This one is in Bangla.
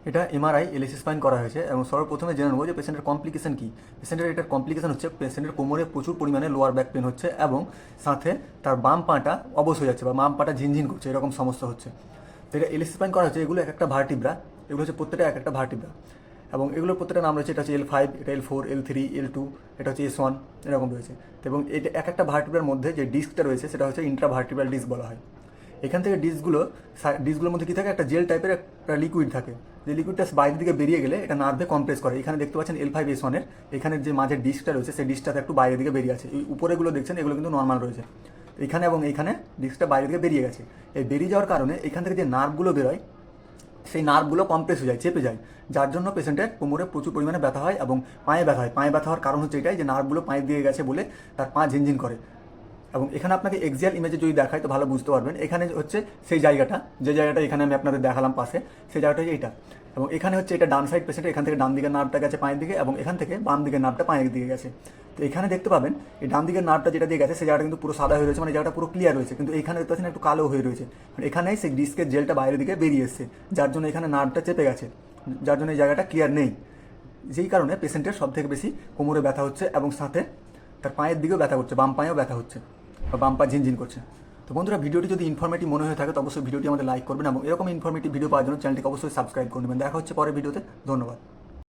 এটা এমআরআই এলএসি স্পাইন করা হয়েছে এবং সর্বপ্রথমে জেনে নেবো যে পেশেন্টের কমপ্লিকেশন কী। পেশেন্টের এটার কমপ্লিকেশন হচ্ছে পেশেন্টের কোমরে প্রচুর পরিমাণে লোয়ার ব্যাক পেন হচ্ছে এবং সাথে তার বাম পাটা অবশ হয়ে যাচ্ছে বা বাম পাটা ঝিনঝিন করছে, এরকম সমস্যা হচ্ছে। তো এটা এলএসি স্পাইন করা হচ্ছে, এগুলো এক একটা ভার্টিব্রা, এগুলো হচ্ছে প্রত্যেকটা এক একটা ভার্টিব্রা এবং এগুলোর প্রত্যেকটা নাম রয়েছে। এটা হচ্ছে L5, এটা L4, L3, L2, এটা হচ্ছে S1, এরকম রয়েছে। এবং এটা এক একটা ভার্টিব্রার মধ্যে যে ডিস্কটা রয়েছে সেটা হচ্ছে ইন্ট্রাভার্টিব্রাল ডিস্ক বলা হয়। এখান থেকে ডিস্কগুলোর মধ্যে কী থাকে, একটা জেল টাইপের একটা লিকুইড থাকে, যে লিকুইডটা বাইরের দিকে বেরিয়ে গেলে এটা নার্ভে কম্প্রেস করে। এখানে দেখতে পাচ্ছেন L5S1 এখানে যে মাঝের ডিস্কটা রয়েছে সেই ডিস্কটা একটু বাইরের দিকে বেরিয়ে আছে। এই উপরেগুলো দেখছেন এগুলো কিন্তু নর্মাল রয়েছে, এখানে এবং এইখানে ডিস্কটা বাইরের দিকে বেরিয়ে গেছে। এই বেরিয়ে যাওয়ার কারণে এখান থেকে যে নার্ভগুলো বেরোয় সেই নার্ভগুলো কম্প্রেস হয়ে যায়, চেপে যায়, যার জন্য পেশেন্টের কোমরে প্রচুর পরিমাণে ব্যথা হয় এবং পায়ে ব্যথা হয়। পায়ে ব্যথা হওয়ার কারণ হচ্ছে এটাই যে নার্ভগুলো পায়ে দিয়ে গেছে বলে তার পা ঝিনঝিন করে। এবং এখানে আপনাকে এক্সিয়াল ইমেজে যদি দেখায় তো ভালো বুঝতে পারবেন। এখানে হচ্ছে সেই জায়গাটা, যে জায়গাটা এখানে আমি আপনাদের দেখালাম পাশে, সেই জায়গাটা হচ্ছে এইটা। এবং এখানে হচ্ছে এটা ডান সাইড পেশেন্ট, এখান থেকে ডান দিকের নার্ভটা গেছে পায়ের দিকে এবং এখান থেকে বাম দিকের নার্ভটা পায়ের দিকে গেছে। তো এখানে দেখতে পাবেন এই ডান দিকের নার্ভটা যেটা দিয়ে গেছে সেই জায়গাটা কিন্তু পুরো সাদা হয়ে রয়েছে, মানে জায়গাটা পুরো ক্লিয়ার রয়েছে, কিন্তু এখানে দেখতে পাচ্ছেন একটু কালো হয়ে রয়েছে। এখানেই সেই ডিস্কের জেলটা বাইরের দিকে বেরিয়ে এসছে, যার জন্য এখানে নার্ভটা চেপে গেছে, যার জন্য এই জায়গাটা ক্লিয়ার নেই। যেই কারণে পেশেন্টের সব থেকে বেশি কোমরে ব্যথা হচ্ছে এবং সাথে তার পায়ের দিকেও ব্যথা করছে, বাম পায়েও ব্যথা হচ্ছে বা বাম পা ঝিনঝিন করছে। তো বন্ধুরা, ভিডিওটি যদি ইনফরমেটিভ মনে হয়ে থাকে তো অবশ্যই ভিডিওটি আমাদের লাইক করবেন এবং এরকম ইনফরমেটিভ ভিডিও পাওয়ার জন্য চ্যানেলটিকে অবশ্যই সাবস্ক্রাইব করে নেবেন। দেখা হচ্ছে পরের ভিডিওতে। ধন্যবাদ।